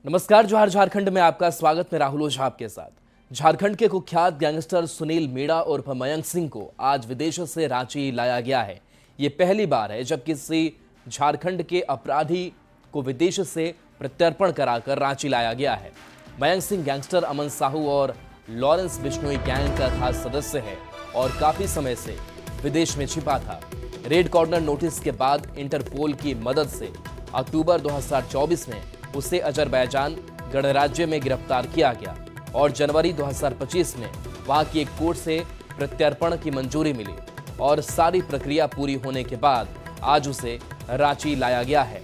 नमस्कार। जोहार झारखंड में आपका स्वागत। मैं राहुल ओझा आपके साथ। झारखंड के कुख्यात गैंगस्टर सुनील मीणा उर्फ मयंक सिंह को आज विदेश से रांची लाया गया है। ये पहली बार है जब किसी झारखंड के अपराधी को विदेश से प्रत्यर्पण कराकर रांची लाया गया है। मयंक सिंह गैंगस्टर अमन साहू और लॉरेंस बिश्नोई गैंग का खास सदस्य है और काफी समय से विदेश में छिपा था। रेड कॉर्नर नोटिस के बाद इंटरपोल की मदद से अक्टूबर 2024 में उसे अजरबैजान गणराज्य में गिरफ्तार किया गया और जनवरी 2025 में वहां की एक कोर्ट से प्रत्यर्पण की मंजूरी मिली और सारी प्रक्रिया पूरी होने के बाद आज उसे रांची लाया गया है।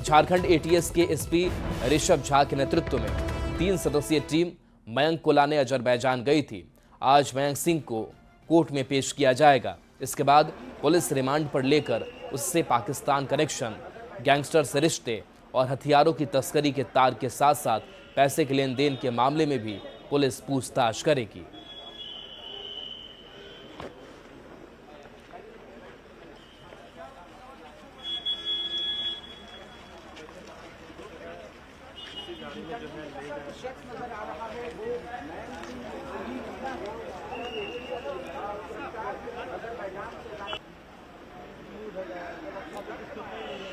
झारखंड एटीएस के एसपी ऋषभ झा के नेतृत्व में 3 सदस्यीय टीम मयंक को लाने अजरबैजान गई थी। आज मयंक सिंह को कोर्ट में पेश किया जाएगा। इसके बाद पुलिस रिमांड पर लेकर उससे पाकिस्तान कनेक्शन, गैंगस्टर से रिश्ते और हथियारों की तस्करी के तार के साथ साथ पैसे के लेन देन के मामले में भी पुलिस पूछताछ करेगी।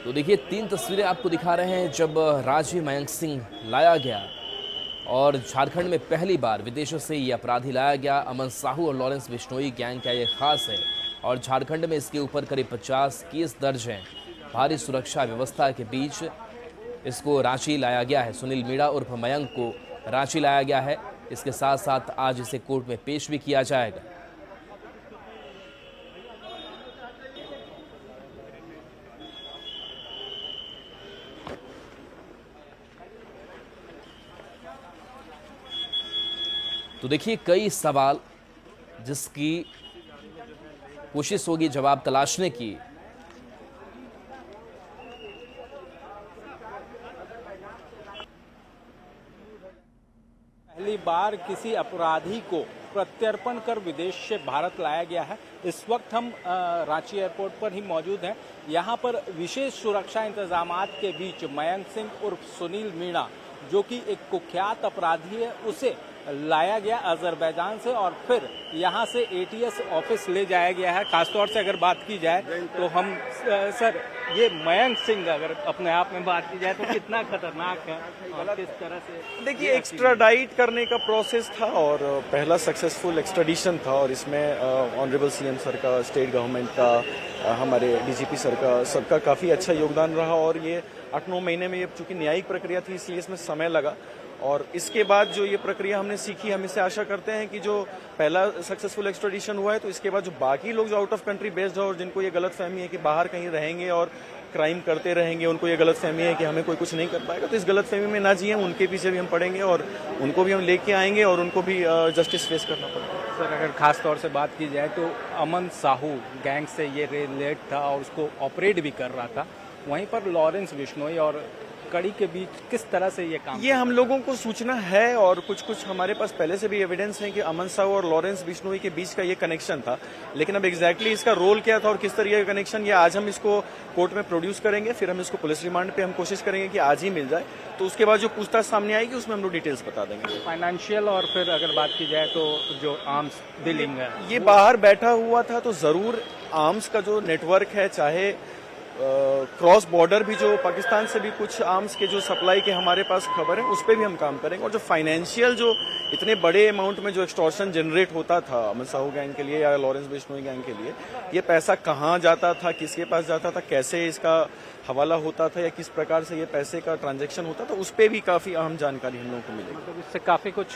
तो देखिए 3 तस्वीरें आपको दिखा रहे हैं जब रांची मयंक सिंह लाया गया और झारखंड में पहली बार विदेशों से ये अपराधी लाया गया। अमन साहू और लॉरेंस बिश्नोई गैंग का ये खास है और झारखंड में इसके ऊपर करीब 50 केस दर्ज हैं। भारी सुरक्षा व्यवस्था के बीच इसको रांची लाया गया है। सुनील मीणा उर्फ मयंक को रांची लाया गया है। इसके साथ साथ आज इसे कोर्ट में पेश भी किया जाएगा। तो देखिए कई सवाल जिसकी कोशिश होगी जवाब तलाशने की। पहली बार किसी अपराधी को प्रत्यर्पण कर विदेश से भारत लाया गया है। इस वक्त हम रांची एयरपोर्ट पर ही मौजूद हैं। यहाँ पर विशेष सुरक्षा इंतजामात के बीच मयंक सिंह उर्फ सुनील मीणा, जो कि एक कुख्यात अपराधी है, उसे लाया गया अजरबैजान से और फिर यहाँ से एटीएस ऑफिस ले जाया गया है। खासतौर से अगर बात की जाए तो हम सर, ये मयंक सिंह अगर अपने आप में बात की जाए तो कितना खतरनाक है और किस तरह से? देखिए, एक्स्ट्राडाइट करने का प्रोसेस था और पहला सक्सेसफुल एक्स्ट्राडिशन था और इसमें ऑनरेबल सीएम सर का, स्टेट गवर्नमेंट का, हमारे डीजीपी सर का, सबका काफ़ी अच्छा योगदान रहा और ये 8-9 महीने में, ये चूंकि न्यायिक प्रक्रिया थी इसलिए इसमें समय लगा और इसके बाद जो ये प्रक्रिया हमने सीखी, हम इससे आशा करते हैं कि जो पहला सक्सेसफुल एक्स्ट्राडिशन हुआ है तो इसके बाद जो बाकी लोग जो आउट ऑफ कंट्री बेस्ड है और जिनको ये गलतफहमी है कि बाहर कहीं रहेंगे और क्राइम करते रहेंगे, उनको ये गलतफहमी है कि हमें कोई कुछ नहीं कर पाएगा, तो इस गलतफहमी में ना जिए, उनके पीछे भी हम पड़ेंगे और उनको भी हम लेके आएंगे और उनको भी जस्टिस फेस करना पड़ेगा। सर, अगर खास तौर से बात की जाए तो अमन साहू गैंग से ये रिलेट था और उसको ऑपरेट भी कर रहा था, वहीं पर लॉरेंस बिश्नोई और कड़ी के बीच किस तरह से ये काम? ये हम लोगों को सूचना है और कुछ हमारे पास पहले से भी एविडेंस है कि अमन साहू और लॉरेंस बिश्नोई के बीच का ये कनेक्शन था, लेकिन अब एग्जैक्टली इसका रोल क्या था और किस तरह का कनेक्शन, ये आज हम इसको कोर्ट में प्रोड्यूस करेंगे। फिर हम इसको पुलिस रिमांड पे हम कोशिश करेंगे कि आज ही मिल जाए, तो उसके बाद जो पूछताछ सामने आएगी उसमें हम लोग डिटेल्स बता देंगे। फाइनेंशियल और फिर अगर बात की जाए तो जो आर्म्स डीलिंग है, ये बाहर बैठा हुआ था तो जरूर आर्म्स का जो नेटवर्क है, चाहे क्रॉस बॉर्डर भी जो पाकिस्तान से भी कुछ आर्म्स के जो सप्लाई के हमारे पास खबर है उस पर भी हम काम करेंगे और जो फाइनेंशियल, जो इतने बड़े अमाउंट में जो एक्सटॉर्शन जनरेट होता था अमन साहू गैंग के लिए या लॉरेंस बिश्नोई गैंग के लिए, ये पैसा कहाँ जाता था, किसके पास जाता था, कैसे इसका हवाला होता था या किस प्रकार से ये पैसे का ट्रांजैक्शन होता था, उस पर भी काफी अहम जानकारी हम लोगों को मिलेगी। मतलब इससे काफी कुछ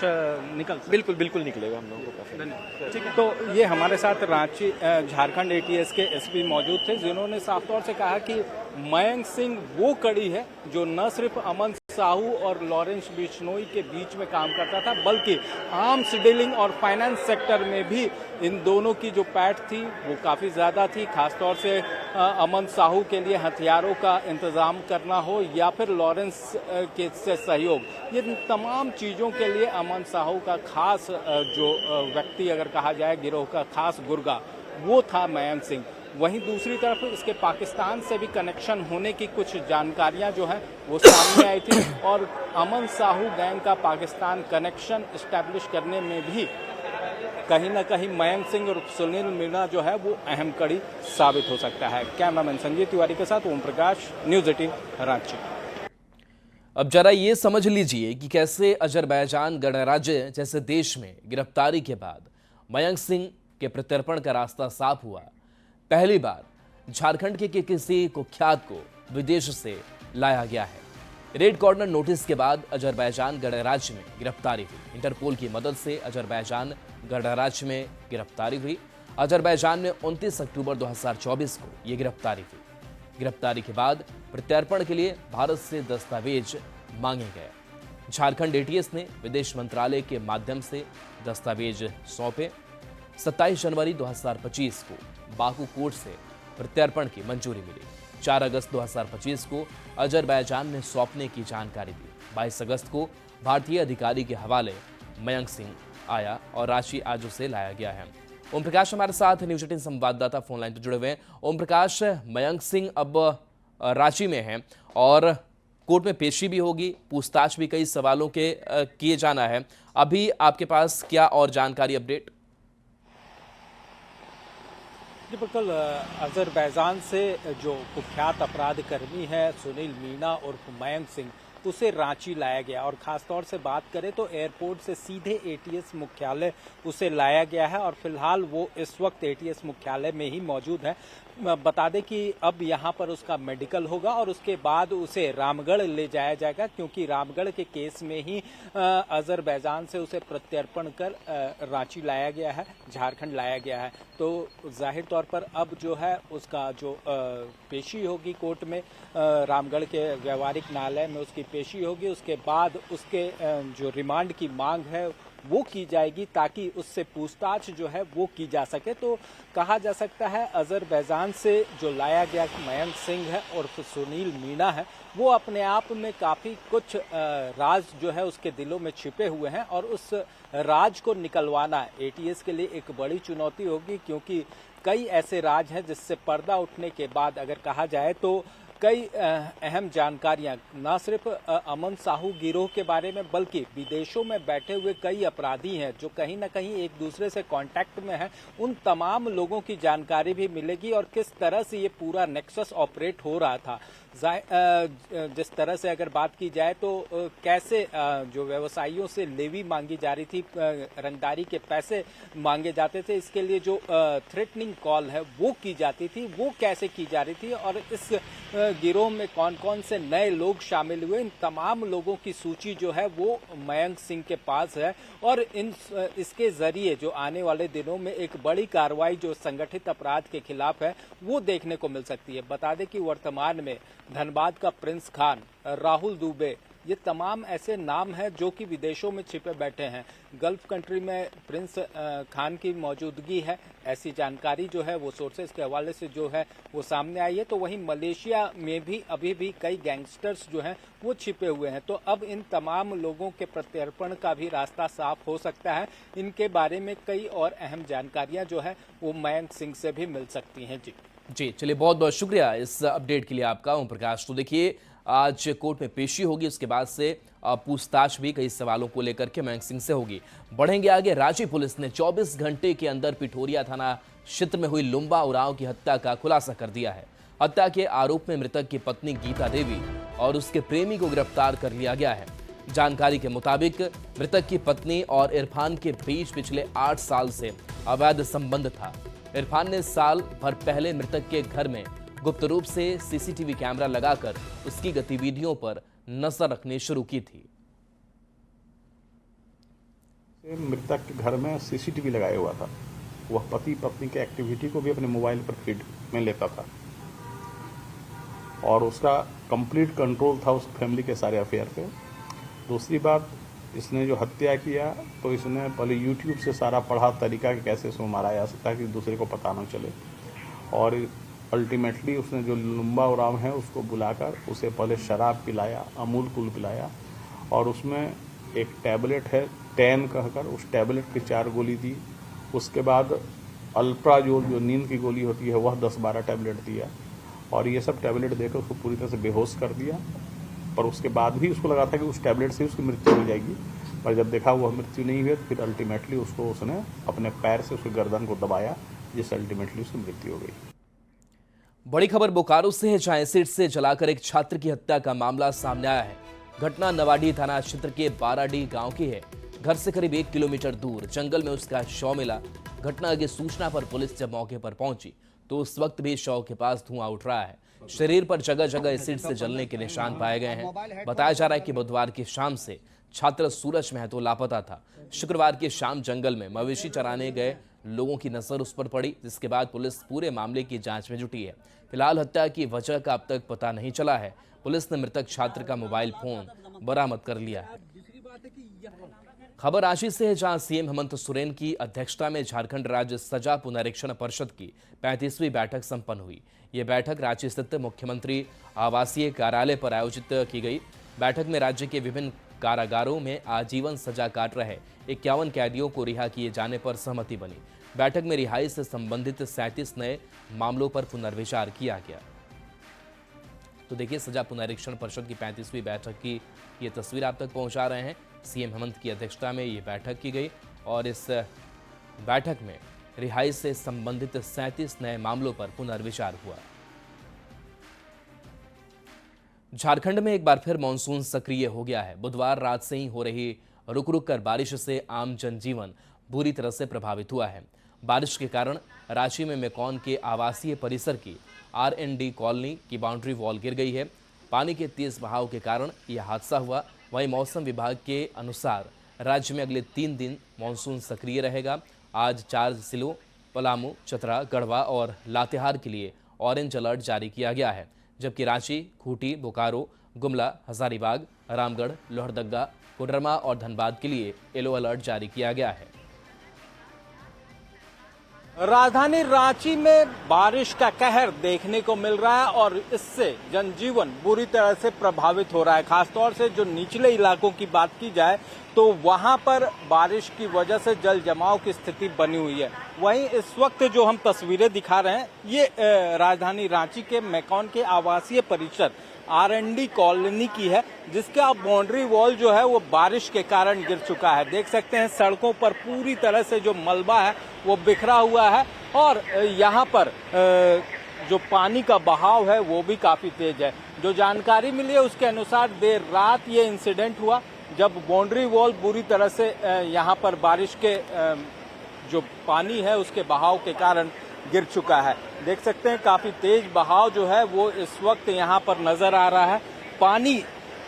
निकल? बिल्कुल निकलेगा हम लोगों को काफी। ठीक है, तो ये हमारे साथ रांची झारखंड एटीएस के एसपी मौजूद थे, जिन्होंने साफ तौर से कहा कि मयंक सिंह वो कड़ी है जो न सिर्फ अमन साहू और लॉरेंस बिश्नोई के बीच में काम करता था, बल्कि आर्म्स डीलिंग और फाइनेंस सेक्टर में भी इन दोनों की जो पैठ थी वो काफ़ी ज़्यादा थी। खासतौर से अमन साहू के लिए हथियारों का इंतज़ाम करना हो या फिर लॉरेंस के से सहयोग, ये तमाम चीज़ों के लिए अमन साहू का खास जो व्यक्ति अगर कहा जाए गिरोह का खास गुर्गा, वो था मयंक सिंह। वहीं दूसरी तरफ इसके पाकिस्तान से भी कनेक्शन होने की कुछ जानकारियां जो है वो सामने आई थी और अमन साहू गैंग का पाकिस्तान कनेक्शन इस्टेब्लिश करने में भी कहीं ना कहीं मयंक सिंह और सुनील मीणा जो है वो अहम कड़ी साबित हो सकता है। कैमरामैन संजीव तिवारी के साथ ओम प्रकाश, न्यूज़ 18 रांची। अब जरा ये समझ लीजिए कि कैसे अजरबैजान गणराज्य जैसे देश में गिरफ्तारी के बाद मयंक सिंह के प्रत्यर्पण का रास्ता साफ हुआ। पहली बार झारखंड के किसी कुख्यात को विदेश से लाया गया है। रेड कॉर्नर नोटिस के बाद अजरबैजान गणराज्य में गिरफ्तारी हुई। इंटरपोल की मदद से अजरबैजान गणराज्य में गिरफ्तारी हुई। अजरबैजान में 29 अक्टूबर 2024 को यह गिरफ्तारी हुई। गिरफ्तारी के बाद प्रत्यर्पण के लिए भारत से दस्तावेज मांगे गए। झारखंड एटीएस ने विदेश मंत्रालय के माध्यम से दस्तावेज सौंपे। 27 जनवरी 2025 को बाकू कोर्ट से प्रत्यर्पण की मंजूरी मिली। 4 अगस्त 2025 को अजरबैजान में सौंपने की जानकारी दी। 22 अगस्त को भारतीय अधिकारी के हवाले मयंक सिंह आया और रांची आज उसे लाया गया है। ओम प्रकाश हमारे साथ न्यूज़ 18 संवाददाता फोन लाइन पर जुड़े हुए हैं। ओम प्रकाश, मयंक सिंह अब रांची में हैं और कोर्ट में पेशी भी होगी, पूछताछ भी कई सवालों के किए जाना है। अभी आपके पास क्या और जानकारी अपडेट? जी बिल्कुल, अजरबैजान से जो कुख्यात अपराध कर्मी है सुनील मीणा और मयंक सिंह, उसे रांची लाया गया और खासतौर से बात करें तो एयरपोर्ट से सीधे एटीएस मुख्यालय उसे लाया गया है और फिलहाल वो इस वक्त एटीएस मुख्यालय में ही मौजूद है। बता दें कि अब यहाँ पर उसका मेडिकल होगा और उसके बाद उसे रामगढ़ ले जाया जाएगा, क्योंकि रामगढ़ के केस में ही अजरबैजान से उसे प्रत्यर्पण कर रांची लाया गया है, झारखंड लाया गया है। तो जाहिर तौर पर अब जो है उसका जो पेशी होगी कोर्ट में, रामगढ़ के व्यवहारिक न्यायालय में उसकी पेशी होगी। उसके बाद उसके जो रिमांड की मांग है वो की जाएगी ताकि उससे पूछताछ जो है वो की जा सके। तो कहा जा सकता है अजरबैजान से जो लाया गया मयंक सिंह है और सुनील मीणा है, वो अपने आप में काफ़ी कुछ राज जो है उसके दिलों में छिपे हुए हैं और उस राज को निकलवाना एटीएस के लिए एक बड़ी चुनौती होगी, क्योंकि कई ऐसे राज हैं जिससे पर्दा उठने के बाद अगर कहा जाए तो कई अहम जानकारियां न सिर्फ अमन साहू गिरोह के बारे में बल्कि विदेशों में बैठे हुए कई अपराधी हैं जो कहीं ना कहीं एक दूसरे से कांटेक्ट में हैं, उन तमाम लोगों की जानकारी भी मिलेगी और किस तरह से ये पूरा नेक्सस ऑपरेट हो रहा था। जिस तरह से अगर बात की जाए तो कैसे जो व्यवसायियों से लेवी मांगी जा रही थी, रंगदारी के पैसे मांगे जाते थे, इसके लिए जो थ्रेटनिंग कॉल है वो की जाती थी, वो कैसे की जा रही थी और इस गिरोह में कौन कौन से नए लोग शामिल हुए, इन तमाम लोगों की सूची जो है वो मयंक सिंह के पास है और इसके जरिए जो आने वाले दिनों में एक बड़ी कार्रवाई जो संगठित अपराध के खिलाफ है वो देखने को मिल सकती है। बता दें कि वर्तमान में धनबाद का प्रिंस खान, राहुल दुबे, ये तमाम ऐसे नाम हैं जो कि विदेशों में छिपे बैठे हैं। गल्फ कंट्री में प्रिंस खान की मौजूदगी है, ऐसी जानकारी जो है वो सोर्सेस के हवाले से जो है वो सामने आई है। तो वहीं मलेशिया में भी अभी भी कई गैंगस्टर्स जो हैं वो छिपे हुए हैं। तो अब इन तमाम लोगों के प्रत्यर्पण का भी रास्ता साफ हो सकता है। इनके बारे में कई और अहम जानकारियां जो है वो मयंक सिंह से भी मिल सकती हैं। जी चलिए, बहुत बहुत शुक्रिया इस अपडेट के लिए आपका ओम प्रकाश। तो देखिए, आज कोर्ट में पेशी होगी, उसके बाद से पूछताछ भी कई सवालों को लेकर के मयंक सिंह से होगी। बढ़ेंगे आगे। रांची पुलिस ने 24 घंटे के अंदर पिठोरिया थाना क्षेत्र में हुई लुम्बा उरांव की हत्या का खुलासा कर दिया है। हत्या के आरोप में मृतक की पत्नी गीता देवी और उसके प्रेमी को गिरफ्तार कर लिया गया है। जानकारी के मुताबिक मृतक की पत्नी और इरफान के बीच पिछले 8 साल से अवैध संबंध था। इरफान ने साल भर पहले मृतक के घर में गुप्त रूप से सीसीटीवी कैमरा लगाकर उसकी गतिविधियों पर नजर रखनी शुरू की थी। मृतक के घर में सीसीटीवी लगाया हुआ था। वह पति पत्नी के एक्टिविटी को भी अपने मोबाइल पर फीड में लेता था और उसका कंप्लीट कंट्रोल था उस फैमिली के सारे अफेयर पे। दूसरी बात, इसने जो हत्या किया तो इसने पहले यूट्यूब से सारा पढ़ा तरीका कि कैसे इसको मारा जा सकता है कि दूसरे को पता न चले, और अल्टीमेटली उसने जो लुम्बा उरांव है उसको बुलाकर उसे पहले शराब पिलाया, अमूल कूल पिलाया और उसमें एक टैबलेट है टैन कहकर, उस टैबलेट की 4 गोली दी। उसके बाद अल्प्राजोल जो नींद की गोली होती है वह 10-12 टैबलेट दिया और ये सब टैबलेट देकर उसको पूरी तरह से बेहोश कर दिया। पर उसके बाद भी उसको लगा था कि उस टैबलेट से उसकी मृत्यु हो जाएगी, पर जब देखा वह मृत्यु नहीं हुई तो फिर अल्टीमेटली उसको उसने अपने पैर से उसकी गर्दन को दबाया, जिससे अल्टीमेटली उसकी मृत्यु हो गई। बड़ी खबर बोकारो से है, जहां एसिड से जलाकर एक छात्र की हत्या का मामला सामने आया है। घटना नवाडी थाना क्षेत्र के बाराडी गांव की है। घर से करीब 1 किलोमीटर दूर जंगल में उसका शव मिला। घटना की सूचना पर पुलिस जब मौके पर पहुंची तो उस वक्त भी शव के पास धुआं उठ रहा है। शरीर पर जगह जगह एसिड से जलने के निशान पाए गए हैं। बताया जा रहा है कि बुधवार की शाम से छात्र सूरज महतो लापता था। शुक्रवार की शाम जंगल में मवेशी चराने गए लोगों की नजर उस पर पड़ी, जिसके बाद पुलिस पूरे मामले की जांच में जुटी है। फिलहाल हत्या की वजह का अब तक पता नहीं चला है। पुलिस ने मृतक छात्र का मोबाइल फोन बरामद कर लिया है। खबर रांची से है, जहां सीएम हेमंत सोरेन की अध्यक्षता में झारखंड राज्य सजा पुनरीक्षण परिषद की 35वीं बैठक संपन्न हुई। ये बैठक रांची स्थित मुख्यमंत्री आवासीय कार्यालय पर आयोजित की गई। बैठक में राज्य के विभिन्न कारागारों में आजीवन सजा काट रहे 51 कैदियों को रिहा किए जाने पर सहमति बनी। बैठक में रिहाई से संबंधित 37 नए मामलों पर पुनर्विचार किया गया। तो देखिए, सजा पुनरीक्षण परिषद की 35वीं बैठक की ये तस्वीर आप तक पहुंचा रहे हैं। सीएम हेमंत की अध्यक्षता में ये बैठक की गई और इस बैठक में रिहाई से संबंधित 37 नए मामलों पर पुनर्विचार हुआ। झारखंड में एक बार फिर मानसून सक्रिय हो गया है। बुधवार रात से ही हो रही रुक रुक कर बारिश से आम जनजीवन बुरी तरह से प्रभावित हुआ है। बारिश के कारण रांची में मेकॉन के आवासीय परिसर की R&D कॉलोनी की बाउंड्री वॉल गिर गई है। पानी के तेज बहाव के कारण यह हादसा हुआ। वहीं मौसम विभाग के अनुसार राज्य में अगले 3 दिन मानसून सक्रिय रहेगा। आज 4 जिलों पलामू, चतरा, गढ़वा और लातेहार के लिए ऑरेंज अलर्ट जारी किया गया है, जबकि रांची, खूंटी, बोकारो, गुमला, हजारीबाग, रामगढ़, लोहरदगा, कोडरमा और धनबाद के लिए येलो अलर्ट जारी किया गया है। राजधानी रांची में बारिश का कहर देखने को मिल रहा है और इससे जनजीवन बुरी तरह से प्रभावित हो रहा है। खासतौर से जो निचले इलाकों की बात की जाए तो वहां पर बारिश की वजह से जल जमाव की स्थिति बनी हुई है। वहीं इस वक्त जो हम तस्वीरें दिखा रहे हैं ये राजधानी रांची के मेकॉन के आवासीय परिसर R&D कॉलोनी की है, जिसका बाउंड्री वॉल जो है वो बारिश के कारण गिर चुका है। देख सकते हैं सड़कों पर पूरी तरह से जो मलबा है वो बिखरा हुआ है और यहाँ पर जो पानी का बहाव है वो भी काफी तेज है। जो जानकारी मिली है उसके अनुसार देर रात ये इंसिडेंट हुआ, जब बाउंड्री वॉल बुरी तरह से यहाँ पर बारिश के जो पानी है उसके बहाव के कारण गिर चुका है। देख सकते हैं काफी तेज बहाव जो है वो इस वक्त यहाँ पर नजर आ रहा है। पानी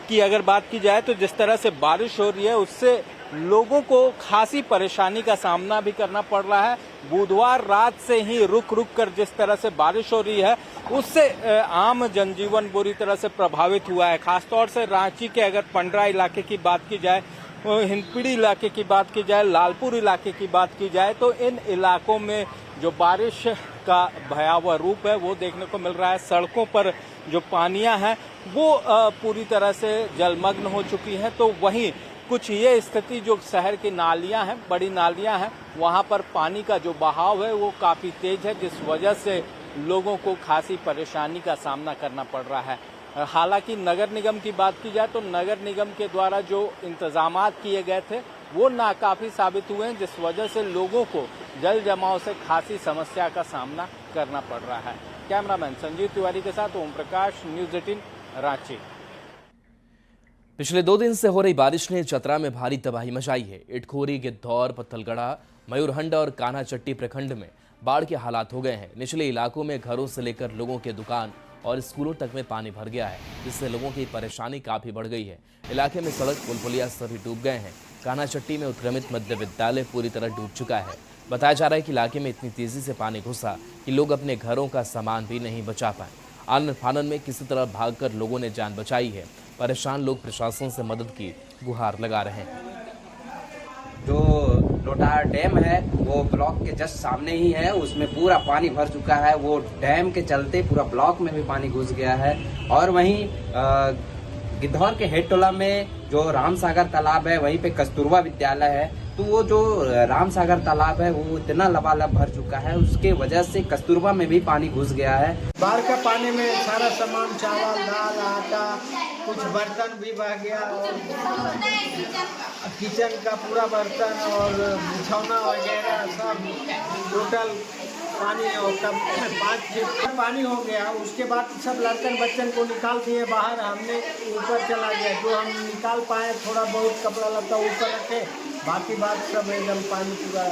की अगर बात की जाए तो जिस तरह से बारिश हो रही है उससे लोगों को खासी परेशानी का सामना भी करना पड़ रहा है। बुधवार रात से ही रुक रुक कर जिस तरह से बारिश हो रही है उससे आम जनजीवन बुरी तरह से प्रभावित हुआ है। खासतौर से रांची के अगर पंडरा इलाके की बात की जाए, हिंदपीढ़ी इलाके की बात की जाए, लालपुर इलाके की बात की जाए तो इन इलाकों में जो बारिश का भयावह रूप है वो देखने को मिल रहा है। सड़कों पर जो पानियां हैं वो पूरी तरह से जलमग्न हो चुकी हैं। तो वहीं कुछ ये स्थिति जो शहर की नालियां हैं, बड़ी नालियां हैं, वहां पर पानी का जो बहाव है वो काफी तेज है, जिस वजह से लोगों को खासी परेशानी का सामना करना पड़ रहा है। हालांकि नगर निगम की बात की जाए तो नगर निगम के द्वारा जो इंतजामात किए गए थे वो नाकाफी साबित हुए हैं, जिस वजह से लोगों को जल जमाव से खासी समस्या का सामना करना पड़ रहा है। कैमरामैन संजीव तिवारी के साथ ओम प्रकाश, न्यूज़ 18 रांची। पिछले 2 दिन से हो रही बारिश ने चतरा में भारी तबाही मचाई है। इटखोरी, गिद्धौर, पत्थलगढ़ा, मयूरहंड और कान्हाचट्टी प्रखंड में बाढ़ के हालात हो गए हैं। निचले इलाकों में घरों से लेकर लोगों के दुकान और स्कूलों तक में पानी भर गया है, जिससे लोगों की परेशानी काफी बढ़ गई है। इलाके में सड़क, पुल पुलिया सभी डूब गए हैं। कान्हाचट्टी में उत्क्रमित मध्य विद्यालय पूरी तरह डूब चुका है। बताया जा रहा है कि इलाके में इतनी तेजी से पानी घुसा कि लोग अपने घरों का सामान भी नहीं बचा पाए। आनन फानन में किसी तरह भागकर लोगों ने जान बचाई है। परेशान लोग प्रशासन से मदद की गुहार लगा रहे हैं। जो लोटार डैम है वो ब्लॉक के जस्ट सामने ही है, उसमें पूरा पानी भर चुका है। वो डैम के चलते पूरा ब्लॉक में भी पानी घुस गया है। और वहीं गिद्धौर के हेड टोला में जो राम सागर तालाब है, वहीं पे कस्तूरबा विद्यालय है, तो वो जो राम सागर तालाब है वो इतना लबालब भर चुका है, उसके वजह से कस्तूरबा में भी पानी घुस गया है। बाढ़ का पानी में सारा सामान, चावल, दाल, आटा, कुछ बर्तन भी बह गया और किचन का पूरा बर्तन और बिछौना वगैरह सब टोटल पानी और तब 5 फीट पानी हो गया। उसके बाद सब लड़कन बच्चन को निकाल दिए बाहर, हमने ऊपर चला गया, जो हम निकाल पाए थोड़ा बहुत कपड़ा लत्ता ऊपर रखे, बाकी बात सब एकदम पानी पूरा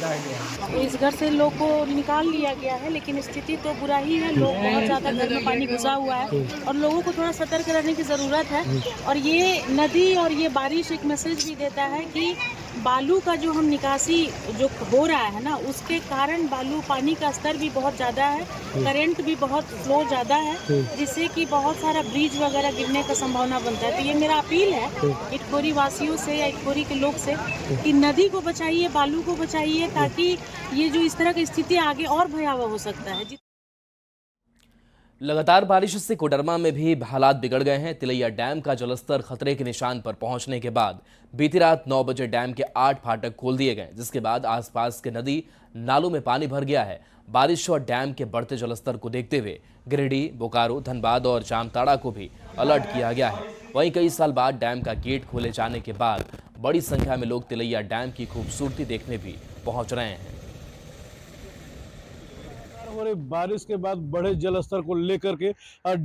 बह गया। इस घर से लोग को निकाल लिया गया है, लेकिन स्थिति तो बुरा ही है। लोग बहुत ज़्यादा घर में पानी घुसा हुआ है और लोगों को थोड़ा सतर्क रहने की ज़रूरत है। और ये नदी और ये बारिश एक मैसेज भी देता है कि बालू का जो हम निकासी जो हो रहा है ना, उसके कारण बालू पानी का स्तर भी बहुत ज़्यादा है, करंट भी बहुत फ्लो ज़्यादा है, जिससे कि बहुत सारा ब्रिज वगैरह गिरने का संभावना बनता है। तो ये मेरा अपील है इटखोरी वासियों से या इटखोरी के लोग से कि नदी को बचाइए, बालू को बचाइए, ताकि ये जो इस तरह की स्थिति आगे और भयावह हो सकता है। लगातार बारिश से कोडरमा में भी हालात बिगड़ गए हैं। तिलैया डैम का जलस्तर खतरे के निशान पर पहुंचने के बाद बीती रात 9 बजे डैम के 8 फाटक खोल दिए गए, जिसके बाद आसपास के नदी नालों में पानी भर गया है। बारिश और डैम के बढ़ते जलस्तर को देखते हुए गिरिडीह, बोकारो, धनबाद और जामताड़ा को भी अलर्ट किया गया है। वहीं कई साल बाद डैम का गेट खोले जाने के बाद बड़ी संख्या में लोग तिलैया डैम की खूबसूरती देखने भी पहुंच रहे हैं। और बारिश के बाद बढ़े जल स्तर को लेकर के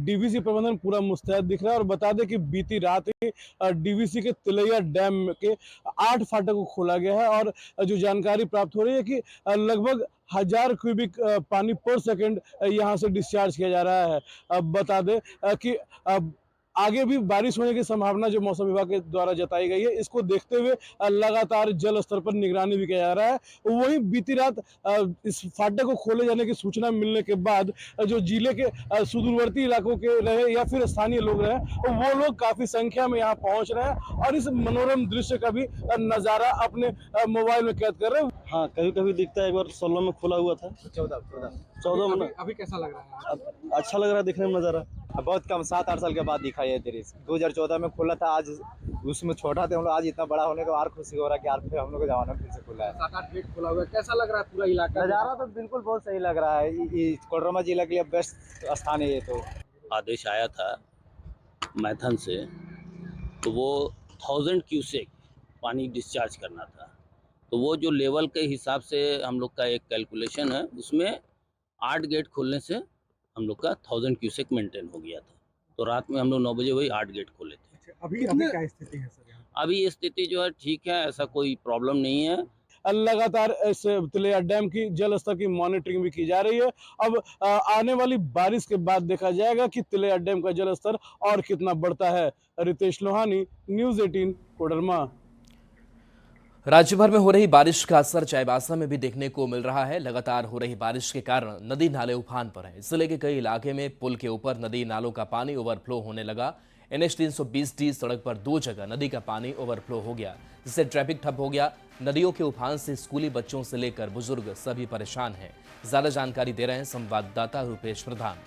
डीवीसी प्रबंधन पूरा मुस्तैद दिख रहा है। और बता दें कि बीती रात ही डीवीसी के तिलैया डैम के 8 फाटक को खोला गया है और जो जानकारी प्राप्त हो रही है कि लगभग 1000 क्यूबिक पानी पर सेकंड यहां से डिस्चार्ज किया जा रहा है। अब बता दें कि आगे भी बारिश होने की संभावना जो मौसम विभाग के द्वारा जताई गई है, इसको देखते हुए लगातार जल स्तर पर निगरानी भी किया जा रहा है। वहीं बीती रात इस फाटक को खोले जाने की सूचना मिलने के बाद जो जिले के सुदूरवर्ती इलाकों के रहे या फिर स्थानीय लोग रहे, वो लोग काफी संख्या में यहाँ पहुंच रहे हैं और इस मनोरम दृश्य का भी नजारा अपने मोबाइल में कैद कर रहे हैं। हाँ, कभी कभी दिखता है। एक बार 16 में खुला हुआ था, 14 में। अभी कैसा लग रहा है? अच्छा लग रहा है देखने में नजारा। बहुत कम 7-8 साल के बाद दिखा ये दृश्य। 2014 में खुला था, आज उसमें छोटा थे हम लोग, आज इतना बड़ा होने का और खुशी हो रहा है कि आज फिर हम लोग का जमाना फिर से खुला है। 7-8 फीट खुला हुआ है, कैसा लग रहा है पूरा इलाका? नज़ारा तो बिल्कुल बहुत सही लग रहा है। ये कोडरमा जिला के लिए बेस्ट स्थान है ये। तो आदेश आया था मैथन से, तो वो 1000 क्यूसेक पानी डिस्चार्ज करना था। तो वो जो लेवल के हिसाब से हम लोग का एक कैलकुलेशन है, उसमें 8 गेट खोलने से हम लोग का 1000 क्यूसेक मेंटेन हो गया था। तो रात में हम लोग 9 बजे वही 8 गेट खोले थे। अभी क्या स्थिति है सर? अभी स्थिति जो है ठीक है, ऐसा कोई प्रॉब्लम नहीं है। लगातार इस तिलैया डैम की जल स्तर की मॉनिटरिंग भी की जा रही है। अब आने वाली बारिश के बाद देखा जाएगा कि तिलैया डैम का जल स्तर और कितना बढ़ता है। रितेश लोहानी, न्यूज़ 18, कोडरमा। राज्य भर में हो रही बारिश का असर चाईबासा में भी देखने को मिल रहा है। लगातार हो रही बारिश के कारण नदी नाले उफान पर हैं। जिले के कई इलाके में पुल के ऊपर नदी नालों का पानी ओवरफ्लो होने लगा। NH 320D सड़क पर 2 जगह नदी का पानी ओवरफ्लो हो गया, जिससे ट्रैफिक ठप हो गया। नदियों के उफान से स्कूली बच्चों से लेकर बुजुर्ग सभी परेशान हैं। ज्यादा जानकारी दे रहे हैं संवाददाता रुपेश प्रधान।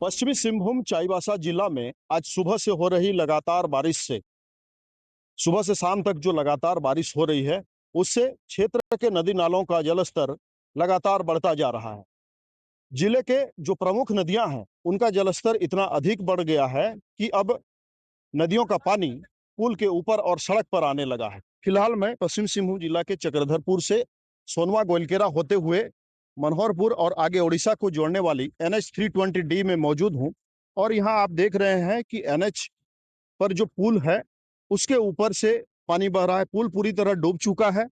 पश्चिमी सिंहभूम चाईबासा जिला में आज सुबह से हो रही लगातार बारिश से, सुबह से शाम तक जो लगातार बारिश हो रही है, उससे क्षेत्र के नदी नालों का जलस्तर लगातार बढ़ता जा रहा है। जिले के जो प्रमुख नदियां हैं, उनका जलस्तर इतना अधिक बढ़ गया है कि अब नदियों का पानी पुल के ऊपर और सड़क पर आने लगा है। फिलहाल मैं पश्चिम सिंहभूम जिला के चक्रधरपुर से सोनवा गोलकेरा होते हुए मनोहरपुर और आगे उड़ीसा को जोड़ने वाली NH 320D में मौजूद हूं। और यहां आप देख रहे हैं कि NH पर जो पुल है, उसके ऊपर से पानी बह रहा है। पुल पूरी तरह डूब चुका है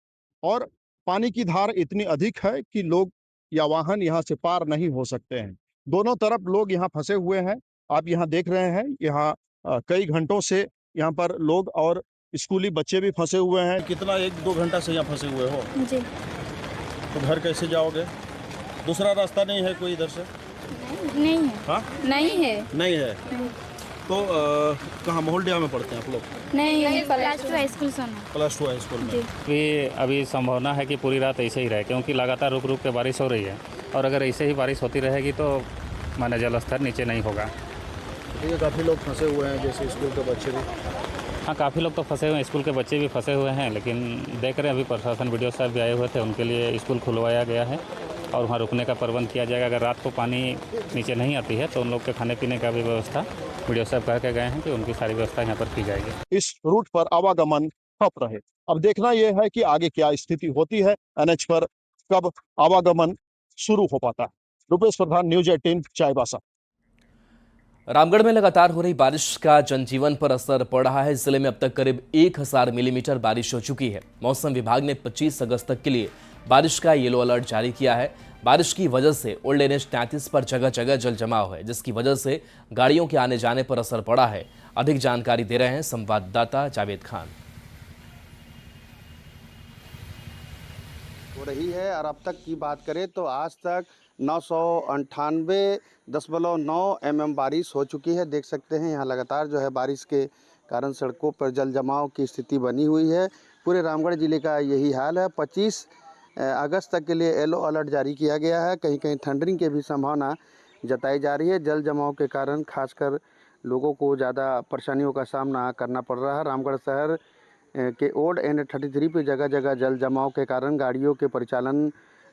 और पानी की धार इतनी अधिक है कि लोग या वाहन यहां से पार नहीं हो सकते हैं। दोनों तरफ लोग यहां फंसे हुए हैं। आप यहां देख रहे हैं, यहाँ कई घंटों से यहाँ पर लोग और स्कूली बच्चे भी फंसे हुए हैं। कितना 1-2 घंटा से यहाँ फंसे हुए हो? जी। तो घर कैसे जाओगे? दूसरा रास्ता नहीं है कोई इधर से? नहीं है। हाँ? नहीं है। नहीं है। तो कहाँ मोहल्डिया में पढ़ते हैं आप लोग? नहीं, +2 हाई स्कूल सोना। +2 हाई स्कूल में। अभी संभावना है कि पूरी रात ऐसे ही रहे, क्योंकि लगातार रुक रुक के बारिश हो रही है। और अगर ऐसे ही बारिश होती रहेगी तो माने जल स्तर नीचे नहीं होगा। देखिए काफ़ी लोग फंसे हुए हैं, जैसे स्कूल के बच्चे भी। हाँ, काफ़ी लोग तो फंसे हुए हैं, स्कूल के बच्चे भी फंसे हुए हैं, लेकिन देख रहे हैं अभी प्रशासन वीडियो साहब भी आए हुए थे, उनके लिए स्कूल खुलवाया गया है और वहाँ रुकने का प्रबंध किया जाएगा। अगर रात को पानी नीचे नहीं आती है तो उन लोग के खाने पीने का भी व्यवस्था वीडियो साहब कह के गए हैं कि उनकी सारी व्यवस्था यहाँ पर की जाएगी। इस रूट पर आवागमन ठप रहे। अब देखना यह है कि आगे क्या स्थिति होती है, एनएच पर कब आवागमन शुरू हो पाता है। रुपेश प्रधान, न्यूज 18, चाईबासा। रामगढ़ में लगातार हो रही बारिश का जनजीवन पर असर पड़ रहा है। जिले में अब तक करीब 1000 मिलीमीटर बारिश हो चुकी है। मौसम विभाग ने 25 अगस्त तक के लिए बारिश का येलो अलर्ट जारी किया है। बारिश की वजह से ओल्ड एनएच 33 पर जगह जगह जल जमाव है, जिसकी वजह से गाड़ियों के आने जाने पर असर पड़ा है। अधिक जानकारी दे रहे हैं संवाददाता जावेद खान। हो रही है और अब तक की बात करें तो आज तक 998.9 mm बारिश हो चुकी है। देख सकते हैं यहाँ लगातार जो है बारिश के कारण सड़कों पर जल जमाव की स्थिति बनी हुई है। पूरे रामगढ़ जिले का यही हाल है। 25 अगस्त तक के लिए येलो अलर्ट जारी किया गया है। कहीं कहीं थंडरिंग की भी संभावना जताई जा रही है। जल जमाव के कारण खासकर लोगों को ज़्यादा परेशानियों का सामना करना पड़ रहा है। रामगढ़ शहर के ओल्ड एनएच 33 पे जगह जगह जल जमाव के कारण गाड़ियों के परिचालन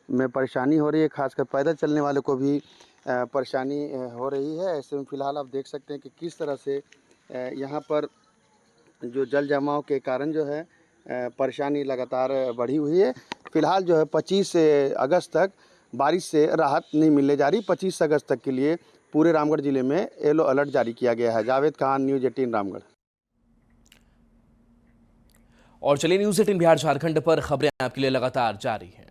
में परेशानी हो रही है। खासकर पैदल चलने वाले को भी परेशानी हो रही है। ऐसे में फ़िलहाल आप देख सकते हैं कि किस तरह से यहाँ पर जो जल जमाव के कारण जो है परेशानी लगातार बढ़ी हुई है। फ़िलहाल जो है 25 अगस्त तक बारिश से राहत नहीं मिलने जा रही। 25 अगस्त तक के लिए पूरे रामगढ़ जिले में येलो अलर्ट जारी किया गया है। जावेद खान, न्यूज़ 18 रामगढ़। और चलिए न्यूज़ 18 बिहार झारखंड पर खबरें आपके लिए लगातार जारी हैं।